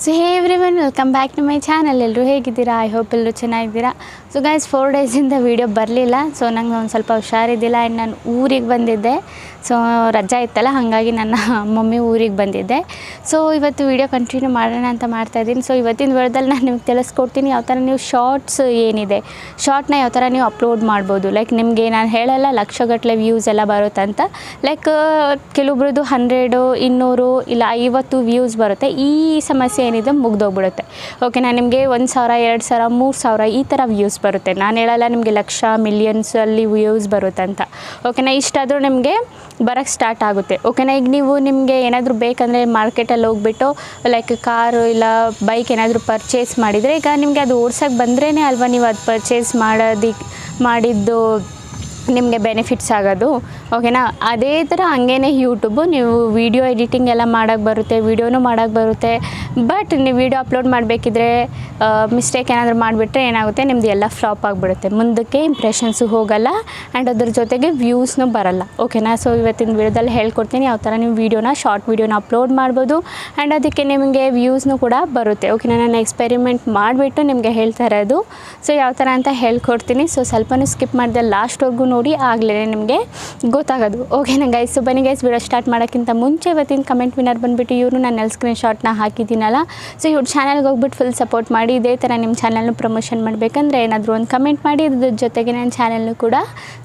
So hey everyone, welcome back to my channel. ಎಲ್ಲರೂ ಹೇಗಿದ್ದೀರಾ? I hope ಎಲ್ಲರೂ ಚೆನ್ನಾಗಿದ್ದೀರಾ. ಸೊ ಗೈಸ್, 4 ಡೇಸಿಂದ ವೀಡಿಯೋ ಬರಲಿಲ್ಲ. ಸೊ ನಂಗೆ ಒಂದು ಸ್ವಲ್ಪ ಹುಷಾರಿದ್ದಿಲ್ಲ ಆ್ಯಂಡ್ ನಾನು ಊರಿಗೆ ಬಂದಿದ್ದೆ. ಸೊ ರಜಾ ಇತ್ತಲ್ಲ, ಹಾಗಾಗಿ ನನ್ನ ಮಮ್ಮಿ ಊರಿಗೆ ಬಂದಿದ್ದೆ. ಸೊ ಇವತ್ತು ವೀಡಿಯೋ ಕಂಟಿನ್ಯೂ ಮಾಡೋಣ ಅಂತ ಮಾಡ್ತಾಯಿದ್ದೀನಿ. ಸೊ ಇವತ್ತಿನ ವಿಡಿಯೋದಲ್ಲಿ ನಾನು ನಿಮ್ಗೆ ತಿಳಿಸ್ಕೊಡ್ತೀನಿ ಯಾವ ಥರ ನೀವು ಶಾರ್ಟ್ಸ್ ಏನಿದೆ, ಶಾರ್ಟ್ನ ಯಾವ ಥರ ನೀವು ಅಪ್ಲೋಡ್ ಮಾಡ್ಬೋದು. ಲೈಕ್ ನಿಮಗೆ ನಾನು ಹೇಳಲ್ಲ ಲಕ್ಷಗಟ್ಟಲೆ ವ್ಯೂಸ್ ಎಲ್ಲ ಬರುತ್ತಂತ. ಲೈಕ್ ಕೆಲವೊಬ್ರದ್ದು 100, 200 ಇಲ್ಲ 50 ವ್ಯೂಸ್ ಬರುತ್ತೆ. ಈ ಸಮಸ್ಯೆ ಏನಿದೆ ಮುಗ್ದೋಗ್ಬಿಡುತ್ತೆ. ಓಕೆ, ನಾನು ನಿಮಗೆ 1,000, 2,000, 3,000 ಈ ಥರ ವ್ಯೂಸ್ ಬರುತ್ತೆ. ನಾನು ಹೇಳಲ್ಲ ನಿಮಗೆ ಲಕ್ಷ ಮಿಲಿಯನ್ಸಲ್ಲಿ ವ್ಯೂಸ್ ಬರುತ್ತೆ ಅಂತ. ಓಕೆನಾ, ಇಷ್ಟಾದರೂ ನಿಮಗೆ ಬರೋಕ್ಕೆ ಸ್ಟಾರ್ಟ್ ಆಗುತ್ತೆ. ಓಕೆನಾ, ಈಗ ನೀವು ನಿಮಗೆ ಏನಾದರೂ ಬೇಕಂದರೆ ಮಾರ್ಕೆಟಲ್ಲಿ ಹೋಗ್ಬಿಟ್ಟು ಲೈಕ್ ಕಾರು ಇಲ್ಲ ಬೈಕ್ ಏನಾದರೂ ಪರ್ಚೇಸ್ ಮಾಡಿದರೆ, ಈಗ ನಿಮಗೆ ಅದು ಓಡ್ಸೋಕ್ಕೆ ಬಂದ್ರೇ ಅಲ್ವಾ ನೀವು ಅದು ಪರ್ಚೇಸ್ ಮಾಡಿದ್ದು ನಿಮಗೆ ಬೆನಿಫಿಟ್ಸ್ ಆಗೋದು. ಓಕೆನಾ, ಅದೇ ಥರ ಹಂಗೇ ಯೂಟ್ಯೂಬು, ನೀವು ವೀಡಿಯೋ ಎಡಿಟಿಂಗ್ ಎಲ್ಲ ಮಾಡೋಕ್ಕೆ ಬರುತ್ತೆ, ವೀಡಿಯೋನೂ ಮಾಡೋಕ್ಕೆ ಬರುತ್ತೆ. ಬಟ್ ನೀವು ವೀಡಿಯೋ ಅಪ್ಲೋಡ್ ಮಾಡಬೇಕಿದ್ರೆ ಮಿಸ್ಟೇಕ್ ಏನಾದರೂ ಮಾಡಿಬಿಟ್ರೆ ಏನಾಗುತ್ತೆ, ನಿಮ್ಮದು ಎಲ್ಲ ಫ್ಲಾಪ್ ಆಗಿಬಿಡುತ್ತೆ. ಮುಂದಕ್ಕೆ ಇಂಪ್ರೆಷನ್ಸು ಹೋಗಲ್ಲ ಆ್ಯಂಡ್ ಅದ್ರ ಜೊತೆಗೆ ವ್ಯೂಸ್ನೂ ಬರಲ್ಲ. ಓಕೆನಾ, ಸೊ ಇವತ್ತಿನ ವೀಡಿಯೋದಲ್ಲಿ ಹೇಳ್ಕೊಡ್ತೀನಿ ಯಾವ ಥರ ನೀವು ಶಾರ್ಟ್ ವೀಡಿಯೋನ ಅಪ್ಲೋಡ್ ಮಾಡ್ಬೋದು ಆ್ಯಂಡ್ ಅದಕ್ಕೆ ನಿಮಗೆ ವ್ಯೂಸ್ನೂ ಕೂಡ ಬರುತ್ತೆ. ಓಕೆನಾ, ನಾನು ಎಕ್ಸ್ಪೆರಿಮೆಂಟ್ ಮಾಡಿಬಿಟ್ಟು ನಿಮಗೆ ಹೇಳ್ತಾ ಇರೋದು. ಸೊ ಯಾವ ಥರ ಅಂತ ಹೇಳ್ಕೊಡ್ತೀನಿ. ಸೊ ಸ್ವಲ್ಪನೂ ಸ್ಕಿಪ್ ಮಾಡಿದೆ, ಲಾಸ್ಟ್ವರೆಗೂ ನೋಡಿ, ಆಗಲೇ ನಿಮಗೆ ಗೊತ್ತಾಗೋದು. ಓಕೆನಾ ಗೈಸ್, ಸೊ ಬನ್ನಿ ಗೈಸ್, ವಿಡಿಯೋ ಸ್ಟಾರ್ಟ್ ಮಾಡೋಕ್ಕಿಂತ ಮುಂಚೆ ಇವತ್ತಿನ ಕಮೆಂಟ್ ವಿನ್ನರ್ ಬಂದುಬಿಟ್ಟು ಇವರು ನಾನು ಸ್ಕ್ರೀನ್ಶಾಟ್ನ ಹಾಕಿದ್ದೀನಲ್ಲ. ಸೊ ಇವ್ರ ಚಾನಲ್ಗೆ ಹೋಗ್ಬಿಟ್ಟು ಫುಲ್ ಸಪೋರ್ಟ್ ಮಾಡಿ. ಇದೇ ಥರ ನಿಮ್ಮ ಚಾನಲ್ನು ಪ್ರಮೋಷನ್ ಮಾಡಬೇಕಂದ್ರೆ ಏನಾದರೂ ಒಂದು ಕಮೆಂಟ್ ಮಾಡಿ, ಅದ್ರ ಜೊತೆಗೆ ನನ್ನ ಚಾನಲ್ನು ಕೂಡ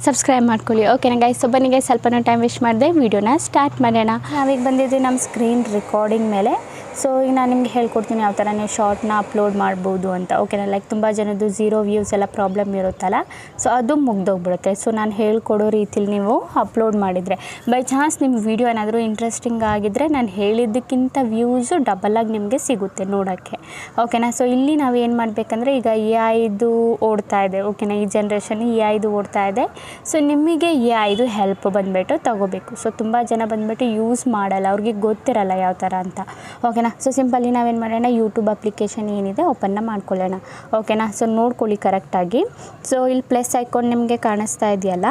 ಸಬ್ಸ್ಕ್ರೈಬ್ ಮಾಡ್ಕೊಳ್ಳಿ. ಓಕೆನಾ ಗೈಸ್, ಸೊ ಬನ್ನಿ ಗೈಸ್, ಸ್ವಲ್ಪನೂ ಟೈಮ್ ವೇಸ್ಟ್ ಮಾಡಿದೆ, ವೀಡಿಯೋನ ಸ್ಟಾರ್ಟ್ ಮಾಡೋಣ. ನಾವೀಗ ಬಂದಿದ್ವಿ ನಮ್ಮ ಸ್ಕ್ರೀನ್ ರೆಕಾರ್ಡಿಂಗ್ ಮೇಲೆ. ಸೊ ಈಗ ನಾನು ನಿಮ್ಗೆ ಹೇಳ್ಕೊಡ್ತೀನಿ ಯಾವ ಥರ ನೀವು ಶಾರ್ಟ್ನ ಅಪ್ಲೋಡ್ ಮಾಡ್ಬೋದು ಅಂತ. ಓಕೆನಾ, ಲೈಕ್ ತುಂಬ ಜನದ್ದು 0 ವ್ಯೂಸ್ ಎಲ್ಲ ಪ್ರಾಬ್ಲಮ್ ಇರುತ್ತಲ್ಲ, ಸೊ ಅದು ಮುಗ್ದೋಗ್ಬಿಡುತ್ತೆ. ಸೊ ನಾನು ಹೇಳ್ಕೊಡೋ ರೀತಿಲಿ ನೀವು ಅಪ್ಲೋಡ್ ಮಾಡಿದರೆ, ಬೈ ಚಾನ್ಸ್ ನಿಮ್ಮ ವೀಡಿಯೋ ಏನಾದರೂ ಇಂಟ್ರೆಸ್ಟಿಂಗ್ ಆಗಿದ್ದರೆ ನಾನು ಹೇಳಿದ್ದಕ್ಕಿಂತ ವ್ಯೂಸು ಡಬಲಾಗಿ ನಿಮಗೆ ಸಿಗುತ್ತೆ ನೋಡೋಕ್ಕೆ. ಓಕೆನಾ, ಸೊ ಇಲ್ಲಿ ನಾವು ಏನು ಮಾಡಬೇಕಂದ್ರೆ, ಈಗ AI ಓಡ್ತಾ ಇದೆ. ಓಕೆನಾ, ಈ ಜನ್ರೇಷನ್ AI ಓಡ್ತಾ ಇದೆ. ಸೊ ನಿಮಗೆ AI ಹೆಲ್ಪ್ ಬಂದುಬಿಟ್ಟು ತೊಗೋಬೇಕು. ಸೊ ತುಂಬ ಜನ ಬಂದುಬಿಟ್ಟು ಯೂಸ್ ಮಾಡಲ್ಲ, ಅವ್ರಿಗೆ ಗೊತ್ತಿರಲ್ಲ ಯಾವ ಥರ ಅಂತ. ಓಕೆನಾ, ಸೊ ಸಿಂಪಲಿ ನಾವೇನು ಮಾಡೋಣ, ಯೂಟ್ಯೂಬ್ ಅಪ್ಲಿಕೇಶನ್ ಏನಿದೆ ಓಪನ್ನ ಮಾಡ್ಕೊಳ್ಳೋಣ. ಓಕೆನಾ, ಸೊ ನೋಡ್ಕೊಳ್ಳಿ ಕರೆಕ್ಟಾಗಿ. ಸೊ ಇಲ್ಲಿ ಪ್ಲಸ್ ಐಕಾನ್ ನಿಮಗೆ ಕಾಣಿಸ್ತಾ ಇದೆಯಲ್ಲ,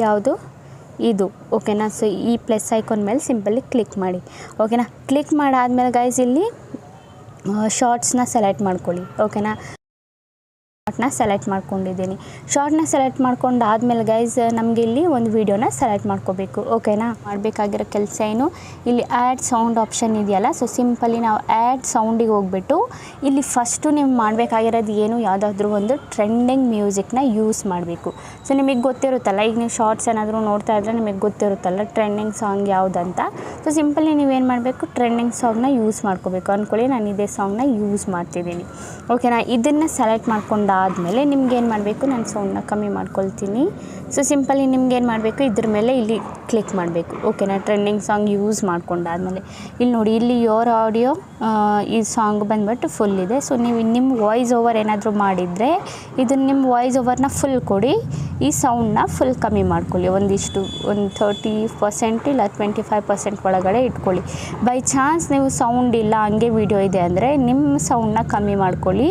ಯಾವುದು ಇದು. ಓಕೆನಾ, ಸೊ ಈ ಪ್ಲಸ್ ಐಕಾನ್ ಮೇಲೆ ಸಿಂಪಲಿ ಕ್ಲಿಕ್ ಮಾಡಿ. ಓಕೆನಾ, ಕ್ಲಿಕ್ ಮಾಡಾದ್ಮೇಲೆ ಗೈಸ್ ಇಲ್ಲಿ ಶಾರ್ಟ್ಸ್ನ ಸೆಲೆಕ್ಟ್ ಮಾಡ್ಕೊಳ್ಳಿ. ಓಕೆನಾ, ಶಾರ್ಟ್ನ ಸೆಲೆಕ್ಟ್ ಮಾಡ್ಕೊಂಡಿದ್ದೀನಿ. ಶಾರ್ಟ್ನ ಸೆಲೆಕ್ಟ್ ಮಾಡ್ಕೊಂಡಾದ್ಮೇಲೆ ಗೈಸ್ ನಮಗೆ ಇಲ್ಲಿ ಒಂದು ವೀಡಿಯೋನ ಸೆಲೆಕ್ಟ್ ಮಾಡ್ಕೋಬೇಕು. ಓಕೆನಾ, ಮಾಡಬೇಕಾಗಿರೋ ಕೆಲಸ ಏನು, ಇಲ್ಲಿ ಆ್ಯಡ್ ಸೌಂಡ್ ಆಪ್ಷನ್ ಇದೆಯಲ್ಲ, ಸೊ ಸಿಂಪಲಿ ನಾವು ಆ್ಯಡ್ ಸೌಂಡಿಗೆ ಹೋಗ್ಬಿಟ್ಟು ಇಲ್ಲಿ ಫಸ್ಟು ನೀವು ಮಾಡಬೇಕಾಗಿರೋದು ಏನು, ಯಾವುದಾದ್ರೂ ಒಂದು ಟ್ರೆಂಡಿಂಗ್ ಮ್ಯೂಸಿಕ್ನ ಯೂಸ್ ಮಾಡಬೇಕು. ಸೊ ನಿಮಗೆ ಗೊತ್ತಿರುತ್ತಲ್ಲ, ಈಗ ನೀವು ಶಾರ್ಟ್ಸ್ ಏನಾದರೂ ನೋಡ್ತಾ ಇದ್ದರೆ ನಿಮಗೆ ಗೊತ್ತಿರುತ್ತಲ್ಲ ಟ್ರೆಂಡಿಂಗ್ ಸಾಂಗ್ ಯಾವುದಂತ. ಸೊ ಸಿಂಪಲಿ ನೀವೇನು ಮಾಡಬೇಕು, ಟ್ರೆಂಡಿಂಗ್ ಸಾಂಗ್ನ ಯೂಸ್ ಮಾಡ್ಕೋಬೇಕು. ಅಂದ್ಕೊಳ್ಳಿ ನಾನು ಇದೇ ಸಾಂಗ್ನ ಯೂಸ್ ಮಾಡ್ತಿದ್ದೀನಿ. ಓಕೆನಾ, ಇದನ್ನು ಸೆಲೆಕ್ಟ್ ಮಾಡ್ಕೊಂಡಾದಮೇಲೆ ನಿಮ್ಗೇನು ಮಾಡಬೇಕು, ನಾನು ಸೌಂಡನ್ನ ಕಮ್ಮಿ ಮಾಡ್ಕೊಳ್ತೀನಿ. ಸೊ ಸಿಂಪಲಿ ನಿಮ್ಗೇನು ಮಾಡಬೇಕು, ಇದ್ರ ಮೇಲೆ ಇಲ್ಲಿ ಕ್ಲಿಕ್ ಮಾಡಬೇಕು. ಓಕೆನಾ, ಟ್ರೆಂಡಿಂಗ್ ಸಾಂಗ್ ಯೂಸ್ ಮಾಡ್ಕೊಂಡಾದ್ಮೇಲೆ ಇಲ್ಲಿ ನೋಡಿ, ಇಲ್ಲಿ ಯೋರ್ ಆಡಿಯೋ ಈ ಸಾಂಗ್ ಬಂದ್ಬಿಟ್ಟು ಫುಲ್ ಇದೆ. ಸೊ ನೀವು ನಿಮ್ಮ ವಾಯ್ಸ್ ಓವರ್ ಏನಾದರೂ ಮಾಡಿದರೆ ಇದನ್ನು ನಿಮ್ಮ ವಾಯ್ಸ್ ಓವರ್ನ ಫುಲ್ ಕೊಡಿ, ಈ ಸೌಂಡನ್ನ ಫುಲ್ ಕಮ್ಮಿ ಮಾಡ್ಕೊಳ್ಳಿ. ಒಂದು 30% ಇಲ್ಲ 25% ಒಳಗಡೆ ಇಟ್ಕೊಳ್ಳಿ. ಬೈ ಚಾನ್ಸ್ ನೀವು ಸೌಂಡ್ ಇಲ್ಲ ಹಂಗೆ ವೀಡಿಯೋ ಇದೆ ಅಂದರೆ ನಿಮ್ಮ ಸೌಂಡನ್ನ ಕಮ್ಮಿ ಮಾಡ್ಕೊಳ್ಳಿ,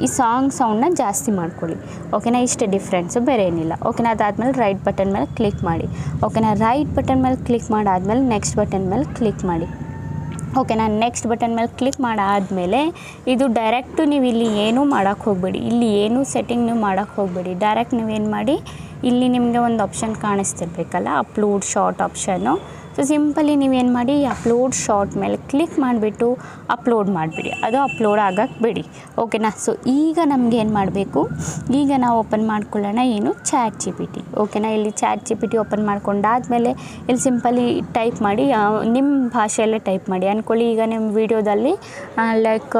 ಈ ಸಾಂಗ್ ಸೌಂಡನ್ನ ಜಾಸ್ತಿ ಮಾಡ್ಕೊಳ್ಳಿ. ಓಕೆನಾ, ಇಷ್ಟೇ ಡಿಫ್ರೆನ್ಸು, ಬೇರೆ ಏನಿಲ್ಲ. ಓಕೆನಾ, ಅದಾದಮೇಲೆ ರೈಟ್ ಬಟನ್ ಮೇಲೆ ಕ್ಲಿಕ್ ಮಾಡಿ. ಓಕೆನಾ, ರೈಟ್ ಬಟನ್ ಮೇಲೆ ಕ್ಲಿಕ್ ಮಾಡಾದಮೇಲೆ ನೆಕ್ಸ್ಟ್ ಬಟನ್ ಮೇಲೆ ಕ್ಲಿಕ್ ಮಾಡಿ. ಓಕೆನಾ, ನೆಕ್ಸ್ಟ್ ಬಟನ್ ಮೇಲೆ ಕ್ಲಿಕ್ ಮಾಡಾದಮೇಲೆ ಇದು ಡೈರೆಕ್ಟು ನೀವು ಇಲ್ಲಿ ಏನೂ ಮಾಡೋಕ್ಕೆ ಹೋಗಬೇಡಿ, ಇಲ್ಲಿ ಏನೂ ಸೆಟ್ಟಿಂಗ್ ನೀವು ಮಾಡೋಕ್ಕೆ ಹೋಗಬೇಡಿ. ಡೈರೆಕ್ಟ್ ನೀವೇನು ಮಾಡಿ, ಇಲ್ಲಿ ನಿಮಗೆ ಒಂದು ಆಪ್ಷನ್ ಕಾಣಿಸ್ತಿರ್ಬೇಕಲ್ಲ, ಅಪ್ಲೋಡ್ ಶಾರ್ಟ್ ಆಪ್ಷನ್ನು. ಸೊ ಸಿಂಪಲಿ ನೀವೇನು ಮಾಡಿ, ಅಪ್ಲೋಡ್ ಶಾರ್ಟ್ ಮೇಲೆ ಕ್ಲಿಕ್ ಮಾಡಿಬಿಟ್ಟು ಅಪ್ಲೋಡ್ ಮಾಡಿಬಿಡಿ, ಅದು ಅಪ್ಲೋಡ್ ಆಗೋಕ್ಕೆ ಬಿಡಿ. ಓಕೆನಾ, ಸೊ ಈಗ ನಮ್ಗೆ ಏನು ಮಾಡಬೇಕು, ಈಗ ನಾವು ಓಪನ್ ಮಾಡ್ಕೊಳ್ಳೋಣ ಏನು, ChatGPT. ಓಕೆನಾ, ಇಲ್ಲಿ ChatGPT ಓಪನ್ ಮಾಡ್ಕೊಂಡಾದ್ಮೇಲೆ ಇಲ್ಲಿ ಸಿಂಪಲಿ ಟೈಪ್ ಮಾಡಿ, ನಿಮ್ಮ ಭಾಷೆಯಲ್ಲೇ ಟೈಪ್ ಮಾಡಿ. ಅಂದ್ಕೊಳ್ಳಿ ಈಗ ನಿಮ್ಮ ವೀಡಿಯೋದಲ್ಲಿ ಲೈಕ್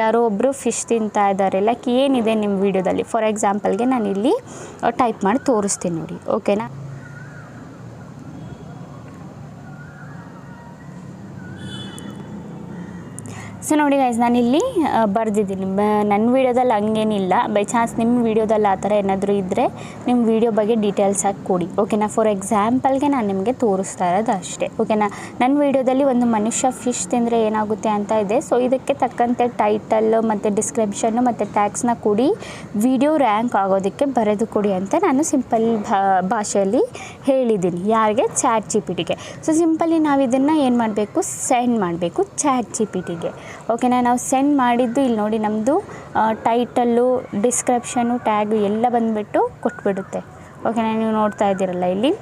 ಯಾರೋ ಒಬ್ಬರು ಫಿಶ್ ತಿಂತಾ ಇದ್ದಾರೆ, ಲೈಕ್ ಏನಿದೆ ನಿಮ್ಮ ವೀಡಿಯೋದಲ್ಲಿ. ಫಾರ್ ಎಕ್ಸಾಂಪಲ್ಗೆ ನಾನು ಇಲ್ಲಿ ಟೈಪ್ ಮಾಡಿ ತೋರಿಸ್ತೀನಿ ನೋಡಿ. ಓಕೆನಾ, ಸೊ ನೋಡಿ ಗೈಸ್, ನಾನಿಲ್ಲಿ ಬರೆದಿದ್ದೀನಿ. ನನ್ನ ವೀಡಿಯೋದಲ್ಲಿ ಹಂಗೇನಿಲ್ಲ, ಬೈ ಚಾನ್ಸ್ ನಿಮ್ಮ ವೀಡಿಯೋದಲ್ಲಿ ಆ ಥರ ಏನಾದರೂ ಇದ್ದರೆ ನಿಮ್ಮ ವೀಡಿಯೋ ಬಗ್ಗೆ ಡೀಟೇಲ್ಸ್ ಆಗಿ ಕೊಡಿ. ಓಕೆನಾ, ಫಾರ್ ಎಕ್ಸಾಂಪಲ್ಗೆ ನಾನು ನಿಮಗೆ ತೋರಿಸ್ತಾ ಇರೋದು ಅಷ್ಟೇ. ಓಕೆನಾ, ನನ್ನ ವೀಡಿಯೋದಲ್ಲಿ ಒಂದು ಮನುಷ್ಯ ಫಿಶ್ ತಿಂದರೆ ಏನಾಗುತ್ತೆ ಅಂತ ಇದೆ. ಸೊ ಇದಕ್ಕೆ ತಕ್ಕಂತೆ ಟೈಟಲ್ ಮತ್ತು ಡಿಸ್ಕ್ರಿಪ್ಷನ್ನು ಮತ್ತು ಟ್ಯಾಗ್ಸ್ನ ಕೊಡಿ, ವಿಡಿಯೋ ರ್ಯಾಂಕ್ ಆಗೋದಕ್ಕೆ ಬರೆದು ಕೊಡಿ ಅಂತ ನಾನು ಸಿಂಪಲ್ ಭಾಷೆಯಲ್ಲಿ ಹೇಳಿದ್ದೀನಿ. ಯಾರಿಗೆ, ChatGPTಗೆ. ಸೊ ಸಿಂಪಲಿ ನಾವು ಇದನ್ನು ಏನು ಮಾಡಬೇಕು, ಸೆಂಡ್ ಮಾಡಬೇಕು ChatGPTಗೆ. ಓಕೆನಾ. ನಾವು ಸೆಂಡ್ ಮಾಡಿದ್ದು ಇಲ್ಲಿ ನೋಡಿ ನಮ್ಮದು ಟೈಟಲ್ಲು, ಡಿಸ್ಕ್ರಿಪ್ಷನು, ಟ್ಯಾಗು ಎಲ್ಲ ಬಂದುಬಿಟ್ಟು ಕೊಟ್ಬಿಡುತ್ತೆ. ಓಕೆನಾ. ನೀವು ನೋಡ್ತಾ ಇದ್ದೀರಲ್ಲ ಇಲ್ಲಿ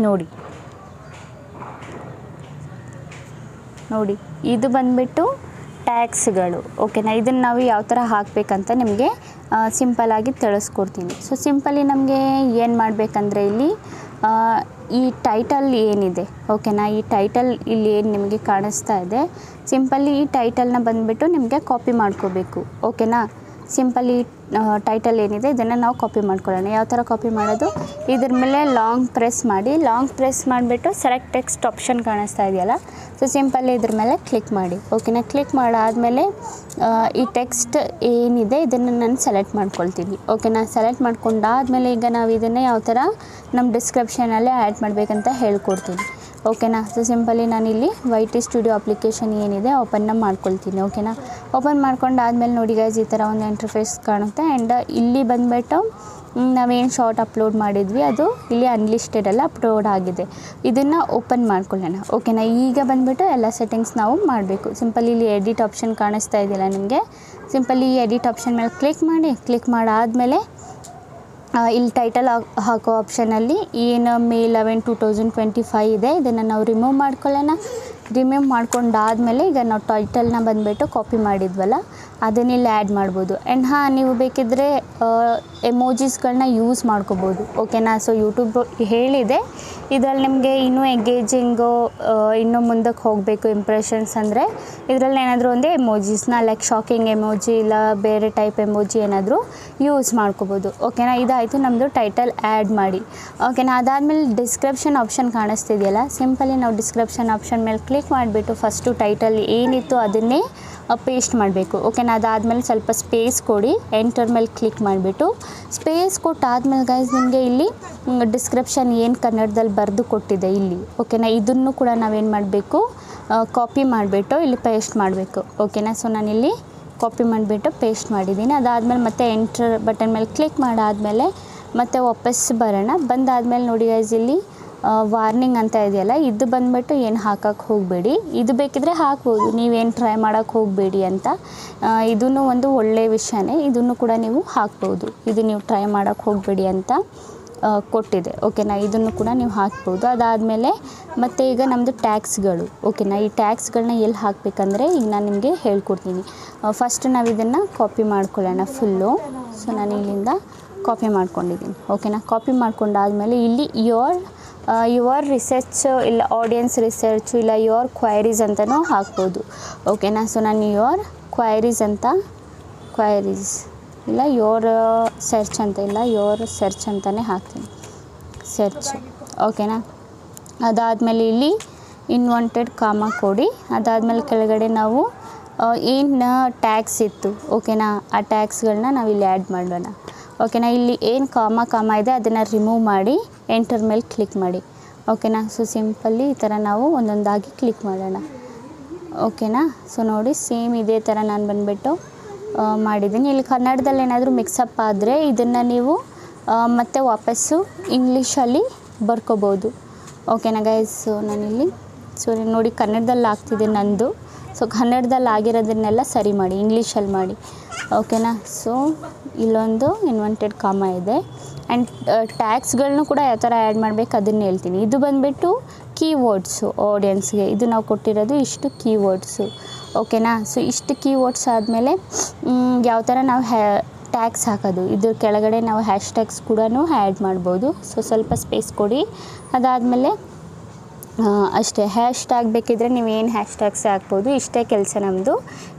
ನೋಡಿ ಇದು ಬಂದುಬಿಟ್ಟು ಟ್ಯಾಗ್ಸ್ಗಳು. ಓಕೆನಾ. ಇದನ್ನು ನಾವು ಯಾವ ಥರ ಹಾಕಬೇಕಂತ ನಿಮಗೆ ಸಿಂಪಲ್ಲಾಗಿ ತಿಳಿಸ್ಕೊಡ್ತೀನಿ. ಸೊ ಸಿಂಪಲಿ ನಮಗೆ ಏನು ಮಾಡಬೇಕಂದ್ರೆ ಇಲ್ಲಿ ಈ ಟೈಟಲ್ ಏನಿದೆ, ಓಕೆನಾ, ಈ ಟೈಟಲ್ ಇಲ್ಲಿ ಏನು ನಿಮಗೆ ಕಾಣಿಸ್ತಾ ಇದೆ, ಸಿಂಪಲಿ ಈ ಟೈಟಲ್ನ ಬಂದುಬಿಟ್ಟು ನಿಮಗೆ ಕಾಪಿ ಮಾಡ್ಕೋಬೇಕು. ಓಕೆನಾ. ಸಿಂಪಲಿ ಟೈಟಲ್ ಏನಿದೆ ಇದನ್ನು ನಾವು ಕಾಪಿ ಮಾಡ್ಕೊಳ್ಳೋಣ. ಯಾವ ಥರ ಕಾಪಿ ಮಾಡೋದು, ಇದ್ರ ಮೇಲೆ ಲಾಂಗ್ ಪ್ರೆಸ್ ಮಾಡಿಬಿಟ್ಟು ಸೆಲೆಕ್ಟ್ ಟೆಕ್ಸ್ಟ್ ಆಪ್ಷನ್ ಕಾಣಿಸ್ತಾ ಇದೆಯಲ್ಲ, ಸೊ ಸಿಂಪಲ್ಲಿ ಇದ್ರ ಮೇಲೆ ಕ್ಲಿಕ್ ಮಾಡಿ. ಓಕೆನಾ. ಕ್ಲಿಕ್ ಮಾಡಾದಮೇಲೆ ಈ ಟೆಕ್ಸ್ಟ್ ಏನಿದೆ ಇದನ್ನು ನಾನು ಸೆಲೆಕ್ಟ್ ಮಾಡ್ಕೊಳ್ತೀನಿ. ಓಕೆನಾ. ಸೆಲೆಕ್ಟ್ ಮಾಡ್ಕೊಂಡಾದಮೇಲೆ ಈಗ ನಾವು ಇದನ್ನು ಯಾವ ಥರ ನಮ್ಮ ಡಿಸ್ಕ್ರಿಪ್ಷನಲ್ಲೇ ಆ್ಯಡ್ ಮಾಡಬೇಕಂತ ಹೇಳ್ಕೊಡ್ತೀನಿ. ಓಕೆನಾ. ಸೊ ಸಿಂಪಲಿ ನಾನಿಲ್ಲಿ YT ಸ್ಟುಡಿಯೋ ಅಪ್ಲಿಕೇಶನ್ ಏನಿದೆ ಓಪನ್ನ ಮಾಡ್ಕೊಳ್ತೀನಿ. ಓಕೆನಾ. ಓಪನ್ ಮಾಡ್ಕೊಂಡಾದ್ಮೇಲೆ ನೋಡಿ ಗೈಸ್ ಈ ಥರ ಒಂದು ಇಂಟರ್ಫೇಸ್ ಕಾಣುತ್ತೆ. ಆ್ಯಂಡ್ ಇಲ್ಲಿ ಬಂದುಬಿಟ್ಟು ನಾವೇನು ಶಾರ್ಟ್ ಅಪ್ಲೋಡ್ ಮಾಡಿದ್ವಿ ಅದು ಇಲ್ಲಿ ಅನ್ಲಿಸ್ಟೆಡಲ್ಲ ಅಪ್ಲೋಡ್ ಆಗಿದೆ. ಇದನ್ನು ಓಪನ್ ಮಾಡ್ಕೊಳ್ಳೋಣ. ಓಕೆನಾ. ಈಗ ಬಂದುಬಿಟ್ಟು ಎಲ್ಲ ಸೆಟ್ಟಿಂಗ್ಸ್ ನಾವು ಮಾಡಬೇಕು. ಸಿಂಪಲಿ ಇಲ್ಲಿ ಎಡಿಟ್ ಆಪ್ಷನ್ ಕಾಣಿಸ್ತಾ ಇದೆಯಲ್ಲ ನಿಮಗೆ, ಸಿಂಪಲಿ ಈ ಎಡಿಟ್ ಆಪ್ಷನ್ ಮೇಲೆ ಕ್ಲಿಕ್ ಮಾಡಾದಮೇಲೆ ಇಲ್ಲಿ ಟೈಟಲ್ ಹಾಕೋ ಆಪ್ಷನಲ್ಲಿ ಏನು May 11, 2025 ಇದೆ, ಇದನ್ನು ನಾವು ರಿಮೂವ್ ಮಾಡ್ಕೊಳ್ಳೋಣ. ರಿಮೂವ್ ಮಾಡ್ಕೊಂಡಾದಮೇಲೆ ಈಗ ನಾವು ಟೈಟಲ್ನ ಬಂದುಬಿಟ್ಟು ಕಾಪಿ ಮಾಡಿದ್ವಲ್ಲ ಅದನ್ನಿಲ್ಲಿ ಆ್ಯಡ್ ಮಾಡ್ಬೋದು. ಆ್ಯಂಡ್ ನೀವು ಬೇಕಿದ್ದರೆ ಎಮೋಜಿಸ್ಗಳನ್ನ ಯೂಸ್ ಮಾಡ್ಕೋಬೋದು. ಓಕೆನಾ. ಸೊ ಯೂಟ್ಯೂಬ್ ಹೇಳಿದೆ ಇದರಲ್ಲಿ ನಿಮಗೆ ಇನ್ನೂ ಎಂಗೇಜಿಂಗು, ಇನ್ನೂ ಮುಂದಕ್ಕೆ ಹೋಗಬೇಕು ಇಂಪ್ರೆಷನ್ಸ್ ಅಂದರೆ ಇದರಲ್ಲಿ ಏನಾದರೂ ಒಂದು ಎಮೋಜಿಸ್ನ ಲೈಕ್ ಶಾಕಿಂಗ್ ಎಮೋಜಿ ಇಲ್ಲ ಬೇರೆ ಟೈಪ್ ಎಮೋಜಿ ಏನಾದರೂ ಯೂಸ್ ಮಾಡ್ಕೋಬೋದು. ಓಕೆನಾ. ಇದಾಯಿತು ನಮ್ಮದು ಟೈಟಲ್ ಆ್ಯಡ್ ಮಾಡಿ. ಓಕೆನಾ. ಅದಾದಮೇಲೆ ಡಿಸ್ಕ್ರಿಪ್ಷನ್ ಆಪ್ಷನ್ ಕಾಣಿಸ್ತಿದೆಯಲ್ಲ, ಸಿಂಪಲಿ ನಾವು ಡಿಸ್ಕ್ರಿಪ್ಷನ್ ಆಪ್ಷನ್ ಮೇಲೆ ಕ್ಲಿಕ್ ಮಾಡಿಬಿಟ್ಟು ಫಸ್ಟು ಟೈಟಲ್ ಏನಿತ್ತು ಅದನ್ನೇ ಪೇಸ್ಟ್ ಮಾಡಬೇಕು. ಓಕೆನಾ. ಅದಾದಮೇಲೆ ಸ್ವಲ್ಪ ಸ್ಪೇಸ್ ಕೊಡಿ, ಎಂಟರ್ ಮೇಲೆ ಕ್ಲಿಕ್ ಮಾಡಿಬಿಟ್ಟು ಸ್ಪೇಸ್ ಕೊಟ್ಟಾದ್ಮೇಲೆ ಗೈಸ್ ನಿಮಗೆ ಇಲ್ಲಿ ಡಿಸ್ಕ್ರಿಪ್ಷನ್ ಏನು ಕನ್ನಡದಲ್ಲಿ ಬರೆದು ಕೊಟ್ಟಿದೆ ಇಲ್ಲಿ. ಓಕೆನಾ. ಇದನ್ನು ಕೂಡ ನಾವೇನು ಮಾಡಬೇಕು, ಕಾಪಿ ಮಾಡಿಬಿಟ್ಟು ಇಲ್ಲಿ ಪೇಸ್ಟ್ ಮಾಡಬೇಕು. ಓಕೆನಾ. ಸೊ ನಾನಿಲ್ಲಿ ಕಾಪಿ ಮಾಡಿಬಿಟ್ಟು ಪೇಸ್ಟ್ ಮಾಡಿದ್ದೀನಿ. ಅದಾದಮೇಲೆ ಮತ್ತೆ ಎಂಟರ್ ಬಟನ್ ಮೇಲೆ ಕ್ಲಿಕ್ ಮಾಡಾದಮೇಲೆ ಮತ್ತೆ ವಾಪಸ್ ಬರೋಣ. ಬಂದಾದಮೇಲೆ ನೋಡಿ ಗೈಸ್ ಇಲ್ಲಿ ವಾರ್ನಿಂಗ್ ಅಂತ ಇದೆಯಲ್ಲ, ಇದು ಬಂದುಬಿಟ್ಟು ಏನು ಹಾಕಕ್ಕೆ ಹೋಗಬೇಡಿ. ಇದು ಬೇಕಿದ್ರೆ ಹಾಕ್ಬೋದು, ನೀವೇನು ಟ್ರೈ ಮಾಡೋಕ್ಕೆ ಹೋಗಬೇಡಿ ಅಂತ. ಇದೂ ಒಂದು ಒಳ್ಳೆಯ ವಿಷಯನೇ, ಇದನ್ನು ಕೂಡ ನೀವು ಹಾಕ್ಬೋದು. ಇದು ನೀವು ಟ್ರೈ ಮಾಡೋಕ್ಕೆ ಹೋಗಬೇಡಿ ಅಂತ ಕೊಟ್ಟಿದೆ. ಓಕೆನಾ. ಇದನ್ನು ಕೂಡ ನೀವು ಹಾಕ್ಬೋದು. ಅದಾದಮೇಲೆ ಮತ್ತು ಈಗ ನಮ್ಮದು ಟ್ಯಾಗ್ಸ್ಗಳು. ಓಕೆನಾ. ಈ ಟ್ಯಾಗ್ಸ್ಗಳನ್ನ ಎಲ್ಲಿ ಹಾಕಬೇಕಂದ್ರೆ ಈಗ ನಾನು ನಿಮಗೆ ಹೇಳ್ಕೊಡ್ತೀನಿ. ಫಸ್ಟ್ ನಾವು ಇದನ್ನು ಕಾಪಿ ಮಾಡ್ಕೊಳ್ಳೋಣ ಫುಲ್ಲು. ಸೊ ನಾನು ಇಲ್ಲಿಂದ ಕಾಪಿ ಮಾಡ್ಕೊಂಡಿದ್ದೀನಿ. ಓಕೆನಾ. ಕಾಪಿ ಮಾಡ್ಕೊಂಡಾದಮೇಲೆ ಇಲ್ಲಿ ಯುವರ್ ರಿಸರ್ಚ್ ಇಲ್ಲ ಆಡಿಯನ್ಸ್ ರಿಸರ್ಚ್ ಇಲ್ಲ ಯುವರ್ ಕ್ವೈರೀಸ್ ಅಂತಲೂ ಹಾಕ್ಬೋದು. ಓಕೆನಾ. ಸೊ ನಾನು ಯುವರ್ ಕ್ವೈರೀಸ್ ಇಲ್ಲ ಯುವರ್ ಸರ್ಚ್ ಅಂತ ಇಲ್ಲ ಯುವರ್ ಸರ್ಚ್ ಅಂತಲೇ ಹಾಕ್ತೀನಿ, ಸರ್ಚ್. ಓಕೆನಾ. ಅದಾದಮೇಲೆ ಇಲ್ಲಿ ಇನ್ವಾಂಟೆಡ್ ಕಾಮ ಕೊಡಿ. ಅದಾದಮೇಲೆ ಕೆಳಗಡೆ ನಾವು ಏನು ಟ್ಯಾಗ್ಸ್ ಇತ್ತು, ಓಕೆನಾ, ಆ ಟ್ಯಾಗ್ಸ್ಗಳನ್ನ ನಾವು ಇಲ್ಲಿ ಆ್ಯಡ್ ಮಾಡೋಣ. ಓಕೆನಾ. ಇಲ್ಲಿ ಏನು ಕಾಮ ಇದೆ ಅದನ್ನು ರಿಮೂವ್ ಮಾಡಿ ಎಂಟರ್ ಮೇಲೆ ಕ್ಲಿಕ್ ಮಾಡಿ. ಓಕೆನಾ. ಸೊ ಸಿಂಪಲ್ಲಿ ಈ ಥರ ನಾವು ಒಂದೊಂದಾಗಿ ಕ್ಲಿಕ್ ಮಾಡೋಣ. ಓಕೆನಾ. ಸೊ ನೋಡಿ ಸೇಮ್ ಇದೇ ಥರ ನಾನು ಬಂದುಬಿಟ್ಟು ಮಾಡಿದ್ದೀನಿ. ಇಲ್ಲಿ ಕನ್ನಡದಲ್ಲಿ ಏನಾದರೂ ಮಿಕ್ಸಪ್ ಆದರೆ ಇದನ್ನು ನೀವು ಮತ್ತೆ ವಾಪಸ್ಸು ಇಂಗ್ಲೀಷಲ್ಲಿ ಬರ್ಕೋಬೋದು. ಓಕೆನಾ ಗೈಸ್. ಸೊ ನಾನಿಲ್ಲಿ ನೋಡಿ ಕನ್ನಡದಲ್ಲಿ ಆಗ್ತಿದೆ ನಂದು. ಸೊ ಕನ್ನಡದಲ್ಲಿ ಆಗಿರೋದನ್ನೆಲ್ಲ ಸರಿ ಮಾಡಿ ಇಂಗ್ಲೀಷಲ್ಲಿ ಮಾಡಿ. ಓಕೆನಾ. ಸೊ ಇಲ್ಲೊಂದು ಇನ್ವೆಂಟೆಡ್ ಕಾಮ ಇದೆ. ಆ್ಯಂಡ್ ಟ್ಯಾಗ್ಸ್ಗಳನ್ನೂ ಕೂಡ ಯಾವ ಥರ ಆ್ಯಡ್ ಮಾಡಬೇಕು ಅದನ್ನು ಹೇಳ್ತೀನಿ. ಇದು ಬಂದುಬಿಟ್ಟು ಕೀವರ್ಡ್ಸು ಆಡಿಯನ್ಸ್ಗೆ. ಇದು ನಾವು ಕೊಟ್ಟಿರೋದು ಇಷ್ಟು ಕೀವರ್ಡ್ಸು. ಓಕೆನಾ. ಸೊ ಇಷ್ಟು ಕೀವರ್ಡ್ಸ್ ಆದಮೇಲೆ ಯಾವ ಥರ ನಾವು ಟ್ಯಾಗ್ಸ್ ಹಾಕೋದು, ಇದ್ರ ಕೆಳಗಡೆ ನಾವು ಹ್ಯಾಶ್ಟ್ಯಾಗ್ಸ್ ಕೂಡ ಆ್ಯಡ್ ಮಾಡ್ಬೋದು. ಸೊ ಸ್ವಲ್ಪ ಸ್ಪೇಸ್ ಕೊಡಿ. ಅದಾದಮೇಲೆ ಅಷ್ಟೇ, ಹ್ಯಾಶ್ಟ್ಯಾಗ್ ಬೇಕಿದ್ದರೆ ನೀವು ಏನು ಹ್ಯಾಶ್ಟ್ಯಾಗ್ಸ್ ಹಾಕ್ಬೋದು. ಇಷ್ಟೇ ಕೆಲಸ ನಮ್ಮದು.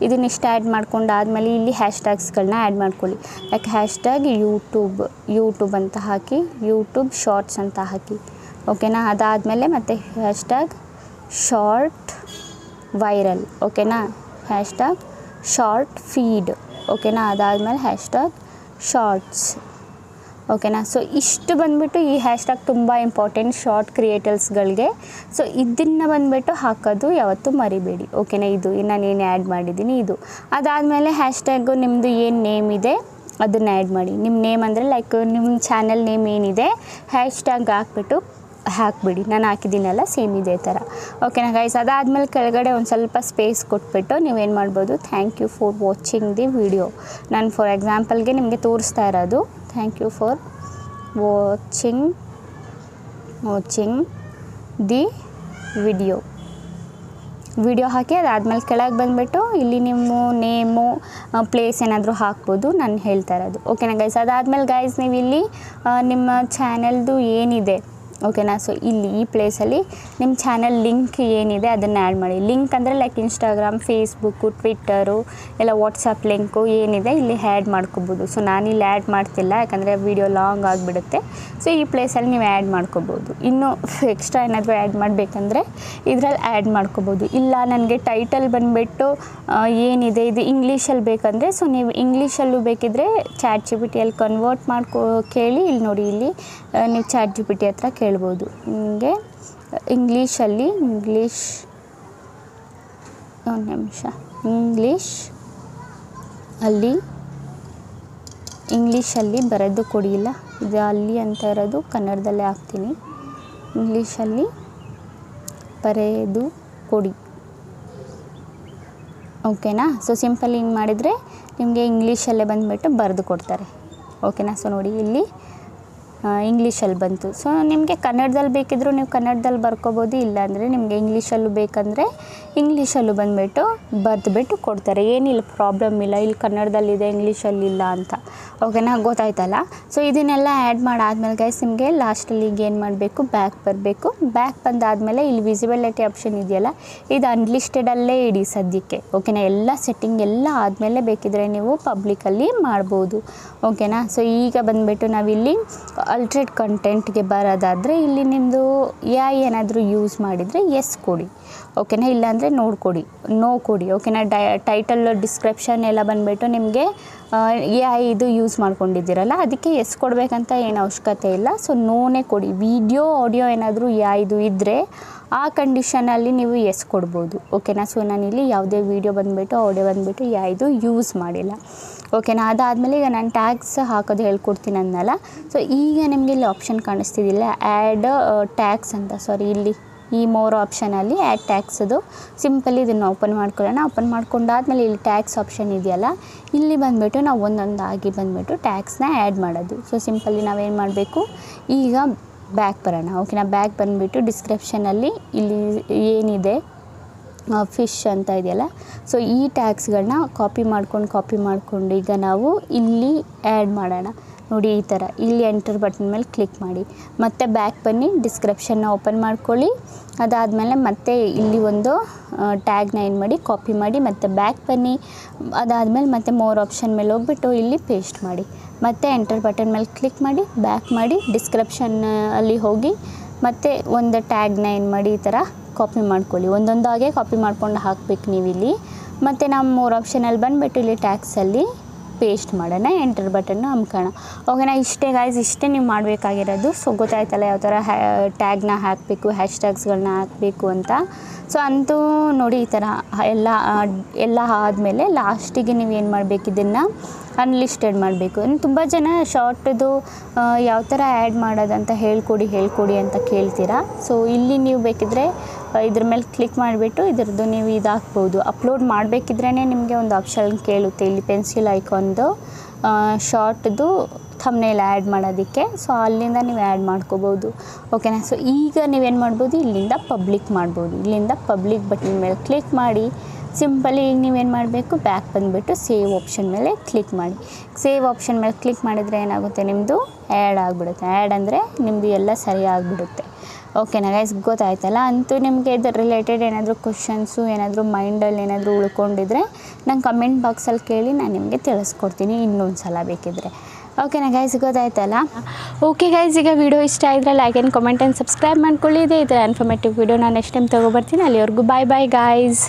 ಇದನ್ನಿಷ್ಟು ಆ್ಯಡ್ ಮಾಡ್ಕೊಂಡಾದ್ಮೇಲೆ ಇಲ್ಲಿ ಹ್ಯಾಶ್ಟ್ಯಾಗ್ಸ್ಗಳನ್ನ ಆ್ಯಡ್ ಮಾಡ್ಕೊಳ್ಳಿ. ಲೈಕ್ ಹ್ಯಾಶ್ಟ್ಯಾಗ್ ಯೂಟ್ಯೂಬ್ ಅಂತ ಹಾಕಿ, ಯೂಟ್ಯೂಬ್ ಶಾರ್ಟ್ಸ್ ಅಂತ ಹಾಕಿ. ಓಕೆನಾ. ಅದಾದಮೇಲೆ ಮತ್ತು ಹ್ಯಾಶ್ಟ್ಯಾಗ್ ಶಾರ್ಟ್ ವೈರಲ್. ಓಕೆನಾ. Hashtag short feed. ಓಕೆನಾ. ಅದಾದಮೇಲೆ ಹ್ಯಾಶ್ಟ್ಯಾಗ್ ಶಾರ್ಟ್ಸ್. ಓಕೆನಾ. ಸೊ ಇಷ್ಟು ಬಂದುಬಿಟ್ಟು ಈ ಹ್ಯಾಶ್ಟ್ಯಾಗ್ ತುಂಬ ಇಂಪಾರ್ಟೆಂಟ್ ಶಾರ್ಟ್ ಕ್ರಿಯೇಟರ್ಸ್ಗಳಿಗೆ. ಸೊ ಇದನ್ನು ಬಂದುಬಿಟ್ಟು ಹಾಕೋದು ಯಾವತ್ತೂ ಮರಿಬೇಡಿ. ಓಕೆನಾ. ಇದು ನಾನೇನು ಆ್ಯಡ್ ಮಾಡಿದ್ದೀನಿ ಇದು. ಅದಾದಮೇಲೆ ಹ್ಯಾಶ್ಟ್ಯಾಗು ನಿಮ್ಮದು ಏನು ನೇಮ್ ಇದೆ ಅದನ್ನು ಆ್ಯಡ್ ಮಾಡಿ. ನಿಮ್ಮ ನೇಮ್ ಅಂದರೆ ಲೈಕ್ ನಿಮ್ಮ ಚಾನಲ್ ನೇಮ್ ಏನಿದೆ ಹ್ಯಾಶ್ಟ್ಯಾಗ್ ಹಾಕ್ಬಿಟ್ಟು ಹಾಕಿಬಿಡಿ. ನಾನು ಹಾಕಿದ್ದೀನಲ್ಲ ಸೇಮ್ ಇದೇ ಥರ. ಓಕೆನಾ ಗೈಸ್, ಅದಾದಮೇಲೆ ಕೆಳಗಡೆ ಒಂದು ಸ್ವಲ್ಪ ಸ್ಪೇಸ್ ಕೊಟ್ಬಿಟ್ಟು ನೀವೇನು ಮಾಡ್ಬೋದು, thank you for watching the video. ನಾನು ಫಾರ್ ಎಕ್ಸಾಂಪಲ್ಗೆ ನಿಮಗೆ ತೋರಿಸ್ತಾ ಇರೋದು thank you for watching the video ಹಾಕಿ ಅದಾದಮೇಲೆ ಕೆಳಗೆ ಬಂದುಬಿಟ್ಟು ಇಲ್ಲಿ ನಿಮ್ಮ ನೇಮು ಪ್ಲೇಸ್ ಏನಾದರೂ ಹಾಕ್ಬೋದು, ನಾನು ಹೇಳ್ತಾ ಇರೋದು. ಓಕೆನಾ ಗೈಸ್, ಅದಾದಮೇಲೆ ಗೈಸ್ ನೀವು ಇಲ್ಲಿ ನಿಮ್ಮ ಚಾನಲ್ದು ಏನಿದೆ ಓಕೆನಾ. ಸೊ ಇಲ್ಲಿ ಈ ಪ್ಲೇಸಲ್ಲಿ ನಿಮ್ಮ ಚಾನಲ್ ಲಿಂಕ್ ಏನಿದೆ ಅದನ್ನು ಆ್ಯಡ್ ಮಾಡಿ. ಲಿಂಕ್ ಅಂದರೆ ಲೈಕ್ ಇನ್ಸ್ಟಾಗ್ರಾಮ್, ಫೇಸ್ಬುಕ್ಕು, ಟ್ವಿಟ್ಟರು ಇಲ್ಲ ವಾಟ್ಸಪ್ ಲಿಂಕು ಏನಿದೆ ಇಲ್ಲಿ ಆ್ಯಡ್ ಮಾಡ್ಕೊಬೋದು. ಸೊ ನಾನಿಲ್ಲಿ ಆ್ಯಡ್ ಮಾಡ್ತಿಲ್ಲ, ಯಾಕಂದರೆ ವೀಡಿಯೋ ಲಾಂಗ್ ಆಗಿಬಿಡುತ್ತೆ. ಸೊ ಈ ಪ್ಲೇಸಲ್ಲಿ ನೀವು ಆ್ಯಡ್ ಮಾಡ್ಕೊಬೋದು. ಇನ್ನೂ ಎಕ್ಸ್ಟ್ರಾ ಏನಾದರೂ ಆ್ಯಡ್ ಮಾಡಬೇಕಂದ್ರೆ ಇದರಲ್ಲಿ ಆ್ಯಡ್ ಮಾಡ್ಕೊಬೋದು. ಇಲ್ಲ ನನಗೆ ಟೈಟಲ್ ಬಂದುಬಿಟ್ಟು ಏನಿದೆ ಇದು ಇಂಗ್ಲೀಷಲ್ಲಿ ಬೇಕಂದರೆ ಸೊ ನೀವು ಇಂಗ್ಲೀಷಲ್ಲೂ ಬೇಕಿದ್ದರೆ ಚಾಟ್ ಜಿ ಪಿ ಟಿಯಲ್ಲಿ ಕನ್ವರ್ಟ್ ಕೇಳಿ. ಇಲ್ಲಿ ನೋಡಿ, ಇಲ್ಲಿ ನೀವು ಚಾಟ್ ಜಿ ಪಿ ಟಿ ಹತ್ರ ಕೇಳ್ಬೋದು. ನಿಮಗೆ ಇಂಗ್ಲೀಷಲ್ಲಿ ಒಂದು ನಿಮಿಷ ಇಂಗ್ಲೀಷಲ್ಲಿ ಬರೆದು ಕೊಡಿ. ಇಲ್ಲ ಇದು ಅಲ್ಲಿ ಅಂತ ಇರೋದು ಕನ್ನಡದಲ್ಲೇ ಹಾಕ್ತೀನಿ. ಇಂಗ್ಲೀಷಲ್ಲಿ ಬರೆದು ಕೊಡಿ. ಓಕೆನಾ. ಸೊ ಸಿಂಪಲ್ ಹಿಂಗೆ ಮಾಡಿದರೆ ನಿಮಗೆ ಇಂಗ್ಲೀಷಲ್ಲೇ ಬಂದುಬಿಟ್ಟು ಬರೆದು ಕೊಡ್ತಾರೆ. ಓಕೆನಾ. ಸೊ ನೋಡಿ ಇಲ್ಲಿ ಇಂಗ್ಲೀಷಲ್ಲಿ ಬಂತು. ಸೊ ನಿಮಗೆ ಕನ್ನಡದಲ್ಲಿ ಬೇಕಿದ್ದರೂ ನೀವು ಕನ್ನಡದಲ್ಲಿ ಬರ್ಕೋಬೋದು. ಇಲ್ಲಾಂದರೆ ನಿಮಗೆ ಇಂಗ್ಲೀಷಲ್ಲೂ ಬೇಕಂದರೆ ಇಂಗ್ಲೀಷಲ್ಲೂ ಬಂದುಬಿಟ್ಟು ಬರೆದುಬಿಟ್ಟು ಕೊಡ್ತಾರೆ. ಏನಿಲ್ಲ, ಪ್ರಾಬ್ಲಮ್ ಇಲ್ಲ. ಇಲ್ಲಿ ಕನ್ನಡದಲ್ಲಿದೆ ಇಂಗ್ಲೀಷಲ್ಲಿಲ್ಲ ಅಂತ. ಓಕೆನಾ, ಗೊತ್ತಾಯ್ತಲ್ಲ. ಸೊ ಇದನ್ನೆಲ್ಲ ಆ್ಯಡ್ ಮಾಡಾದ್ಮೇಲೆ ಗೈಸ್ ನಿಮಗೆ ಲಾಸ್ಟಲ್ಲಿ ಈಗ ಏನು ಮಾಡಬೇಕು, ಬ್ಯಾಕ್ ಬರಬೇಕು. ಬ್ಯಾಕ್ ಬಂದಾದಮೇಲೆ ಇಲ್ಲಿ ವಿಸಿಬಿಲಿಟಿ ಆಪ್ಷನ್ ಇದೆಯಲ್ಲ, ಇದು ಅನ್ಲಿಸ್ಟೆಡಲ್ಲೇ ಇಡಿ ಸದ್ಯಕ್ಕೆ. ಓಕೆನಾ, ಎಲ್ಲ ಸೆಟ್ಟಿಂಗ್ ಎಲ್ಲ ಆದಮೇಲೆ ಬೇಕಿದ್ರೆ ನೀವು ಪಬ್ಲಿಕಲ್ಲಿ ಮಾಡ್ಬೋದು. ಓಕೆನಾ. ಸೊ ಈಗ ಬಂದುಬಿಟ್ಟು ನಾವಿಲ್ಲಿ ಅಲ್ಟ್ರೇಟ್ ಕಂಟೆಂಟ್ಗೆ ಬರೋದಾದರೆ ಇಲ್ಲಿ ನಿಮ್ಮದು AI ಏನಾದರೂ ಯೂಸ್ ಮಾಡಿದರೆ ಎಸ್ ಕೊಡಿ. ಓಕೆನಾ, ಇಲ್ಲಾಂದರೆ ನೋ ಕೊಡಿ. ಓಕೆನಾ. ಟೈಟಲ್ ಡಿಸ್ಕ್ರಿಪ್ಷನ್ ಎಲ್ಲ ಬಂದುಬಿಟ್ಟು ನಿಮಗೆ AI ಇದು ಯೂಸ್ ಮಾಡ್ಕೊಂಡಿದ್ದೀರಲ್ಲ, ಅದಕ್ಕೆ ಎಸ್ ಕೊಡಬೇಕಂತ ಏನು ಅವಶ್ಯಕತೆ ಇಲ್ಲ. ಸೊ ನೋನೇ ಕೊಡಿ. ವಿಡಿಯೋ ಆಡಿಯೋ ಏನಾದರೂ ಇದು ಇದ್ದರೆ ಆ ಕಂಡೀಷನಲ್ಲಿ ನೀವು ಎಸ್ ಕೊಡ್ಬೋದು. ಓಕೆನಾ. ಸೊ ನಾನಿಲ್ಲಿ ಯಾವುದೇ ವೀಡಿಯೋ ಬಂದುಬಿಟ್ಟು ಆಡಿಯೋ ಬಂದುಬಿಟ್ಟು ಇದು ಯೂಸ್ ಮಾಡಿಲ್ಲ. ಓಕೆನಾ. ಅದಾದಮೇಲೆ ಈಗ ನಾನು ಟ್ಯಾಗ್ಸ್ ಹಾಕೋದು ಹೇಳ್ಕೊಡ್ತೀನಿ ಅಂದಲ್ಲ. ಸೊ ಈಗ ನಿಮಗೆ ಇಲ್ಲಿ ಆಪ್ಷನ್ ಕಾಣಿಸ್ತಿದ್ದಿಲ್ಲ, ಆ್ಯಡ್ ಟ್ಯಾಗ್ಸ್ ಅಂತ. ಇಲ್ಲಿ ಈ ಮೋರ್ ಆಪ್ಷನಲ್ಲಿ ಆ್ಯಡ್ ಟ್ಯಾಗ್ಸದು ಸಿಂಪಲಿ ಇದನ್ನು ಓಪನ್ ಮಾಡ್ಕೊಳ್ಳೋಣ. ಓಪನ್ ಮಾಡ್ಕೊಂಡಾದ್ಮೇಲೆ ಇಲ್ಲಿ ಟ್ಯಾಗ್ಸ್ ಆಪ್ಷನ್ ಇದೆಯಲ್ಲ, ಇಲ್ಲಿ ಬಂದುಬಿಟ್ಟು ನಾವು ಒಂದೊಂದಾಗಿ ಬಂದುಬಿಟ್ಟು ಟ್ಯಾಗ್ಸ್ನ ಆ್ಯಡ್ ಮಾಡೋದು. ಸೊ ಸಿಂಪಲಿ ನಾವೇನು ಮಾಡಬೇಕು, ಈಗ ಬ್ಯಾಕ್ ಬರೋಣ. ಓಕೆನಾ. ಬ್ಯಾಕ್ ಬಂದುಬಿಟ್ಟು ಡಿಸ್ಕ್ರಿಪ್ಷನಲ್ಲಿ ಇಲ್ಲಿ ಏನಿದೆ ಫಿಶ್ ಅಂತ ಇದೆಯಲ್ಲ, ಸೊ ಈ ಟ್ಯಾಗ್ಸ್ಗಳನ್ನ ಕಾಪಿ ಮಾಡ್ಕೊಂಡು ಈಗ ನಾವು ಇಲ್ಲಿ ಆ್ಯಡ್ ಮಾಡೋಣ. ನೋಡಿ ಈ ಥರ ಇಲ್ಲಿ ಎಂಟರ್ ಬಟನ್ ಮೇಲೆ ಕ್ಲಿಕ್ ಮಾಡಿ, ಮತ್ತೆ ಬ್ಯಾಕ್ ಬನ್ನಿ, ಡಿಸ್ಕ್ರಿಪ್ಷನ್ನ ಓಪನ್ ಮಾಡ್ಕೊಳ್ಳಿ. ಅದಾದಮೇಲೆ ಮತ್ತೆ ಇಲ್ಲಿ ಒಂದು ಟ್ಯಾಗ್ನ ಏನು ಮಾಡಿ ಕಾಪಿ ಮಾಡಿ, ಮತ್ತು ಬ್ಯಾಕ್ ಬನ್ನಿ. ಅದಾದಮೇಲೆ ಮತ್ತೆ ಮೋರ್ ಆಪ್ಷನ್ ಮೇಲೆ ಹೋಗ್ಬಿಟ್ಟು ಇಲ್ಲಿ ಪೇಸ್ಟ್ ಮಾಡಿ, ಮತ್ತೆ ಎಂಟರ್ ಬಟನ್ ಮೇಲೆ ಕ್ಲಿಕ್ ಮಾಡಿ, ಬ್ಯಾಕ್ ಮಾಡಿ, ಡಿಸ್ಕ್ರಿಪ್ಷನ್ ಅಲ್ಲಿ ಹೋಗಿ ಮತ್ತು ಒಂದು ಟ್ಯಾಗ್ನ ಏನು ಮಾಡಿ ಈ ಥರ ಕಾಪಿ ಮಾಡ್ಕೊಳ್ಳಿ. ಒಂದೊಂದಾಗೆ ಕಾಪಿ ಮಾಡ್ಕೊಂಡು ಹಾಕಬೇಕು ನೀವಿಲ್ಲಿ. ಮತ್ತು ನಾವು ಮೋರ್ ಆಪ್ಷನಲ್ಲಿ ಬಂದುಬಿಟ್ಟು ಇಲ್ಲಿ ಟ್ಯಾಗ್ಸಲ್ಲಿ ಪೇಸ್ಟ್ ಮಾಡೋಣ, ಎಂಟರ್ ಬಟನ್ನು ಅಮ್ಕೋಣ. ಓಕೆನಾ. ಇಷ್ಟೇ ಗಾಯ್ಸ್, ಇಷ್ಟೇ ನೀವು ಮಾಡಬೇಕಾಗಿರೋದು. ಸೊ ಗೊತ್ತಾಯ್ತಲ್ಲ ಯಾವ ಥರ ಟ್ಯಾಗ್ನ ಹಾಕಬೇಕು, ಹ್ಯಾಶ್ಟ್ಯಾಗ್ಸ್ಗಳನ್ನ ಹಾಕಬೇಕು ಅಂತ. ಸೊ ಅಂತೂ ನೋಡಿ ಈ ಥರ ಎಲ್ಲ ಆದಮೇಲೆ ಲಾಸ್ಟಿಗೆ ನೀವೇನು ಮಾಡಬೇಕು, ಇದನ್ನು ಅನ್ಲಿಸ್ಟೆಡ್ ಮಾಡಬೇಕು. ತುಂಬ ಜನ ಶಾರ್ಟ್ದು ಯಾವ ಥರ ಆ್ಯಡ್ ಮಾಡೋದಂತ ಹೇಳ್ಕೊಡಿ ಅಂತ ಕೇಳ್ತೀರಾ. ಸೊ ಇಲ್ಲಿ ನೀವು ಬೇಕಿದ್ದರೆ ಇದ್ರ ಮೇಲೆ ಕ್ಲಿಕ್ ಮಾಡಿಬಿಟ್ಟು ಇದ್ರದ್ದು ನೀವು ಇದಾಕ್ಬೋದು. ಅಪ್ಲೋಡ್ ಮಾಡಬೇಕಿದ್ರೇ ನಿಮಗೆ ಒಂದು ಆಪ್ಷನ್ ಕೇಳುತ್ತೆ ಇಲ್ಲಿ ಪೆನ್ಸಿಲ್ ಐಕಾನ್ದು ಶಾರ್ಟ್ದು ಥಂಬ್ನೇಲ್ ಆ್ಯಡ್ ಮಾಡೋದಕ್ಕೆ. ಸೊ ಅಲ್ಲಿಂದ ನೀವು ಆ್ಯಡ್ ಮಾಡ್ಕೋಬೋದು. ಓಕೆನಾ. ಸೊ ಈಗ ನೀವೇನು ಮಾಡ್ಬೋದು, ಇಲ್ಲಿಂದ ಪಬ್ಲಿಕ್ ಮಾಡ್ಬೋದು. ಇಲ್ಲಿಂದ ಪಬ್ಲಿಕ್ ಬಟನ್ ಮೇಲೆ ಕ್ಲಿಕ್ ಮಾಡಿ ಸಿಂಪಲಿ ಈಗ ನೀವೇನು ಮಾಡಬೇಕು, ಬ್ಯಾಕ್ ಬಂದುಬಿಟ್ಟು ಸೇವ್ ಆಪ್ಷನ್ ಮೇಲೆ ಕ್ಲಿಕ್ ಮಾಡಿ. ಸೇವ್ ಆಪ್ಷನ್ ಮೇಲೆ ಕ್ಲಿಕ್ ಮಾಡಿದರೆ ಏನಾಗುತ್ತೆ, ನಿಮ್ಮದು ಆ್ಯಡ್ ಆಗಿಬಿಡುತ್ತೆ. ಆ್ಯಡ್ ಅಂದರೆ ನಿಮ್ಮದು ಎಲ್ಲ ಸರಿ ಆಗಿಬಿಡುತ್ತೆ. ಓಕೆನಾ ಗೈಸ್, ಗೊತ್ತಾಯ್ತಲ್ಲ. ಅಂತೂ ನಿಮಗೆ ಇದ್ರ ರಿಲೇಟೆಡ್ ಏನಾದರೂ ಕ್ವಶನ್ಸು ಏನಾದರೂ ಮೈಂಡಲ್ಲಿ ಏನಾದರೂ ಉಳ್ಕೊಂಡಿದ್ರೆ ನಂಗೆ ಕಮೆಂಟ್ ಬಾಕ್ಸಲ್ಲಿ ಕೇಳಿ, ನಾನು ನಿಮಗೆ ತಿಳಿಸ್ಕೊಡ್ತೀನಿ ಇನ್ನೊಂದು ಸಲ ಬೇಕಿದ್ದರೆ. ಓಕೆನಾ ಗೈಸ್, ಗೊತ್ತಾಯ್ತಲ್ಲ. ಓಕೆ ಗೈಸ್, ಈಗ ವಿಡಿಯೋ ಇಷ್ಟ ಆಗಿದ್ರೆ like and comment and subscribe ಮಾಡ್ಕೊಳ್ಳಿ. ಇದೇ ಇನ್ಫಾರ್ಮೇಟಿವ್ ವಿಡಿಯೋ ನಾನು ನೆಕ್ಸ್ಟ್ ಟೈಮ್ ತೊಗೊಬರ್ತೀನಿ. ಅಲ್ಲಿವರೆಗೂ ಬಾಯ್ ಗಾಯ್ಸ್.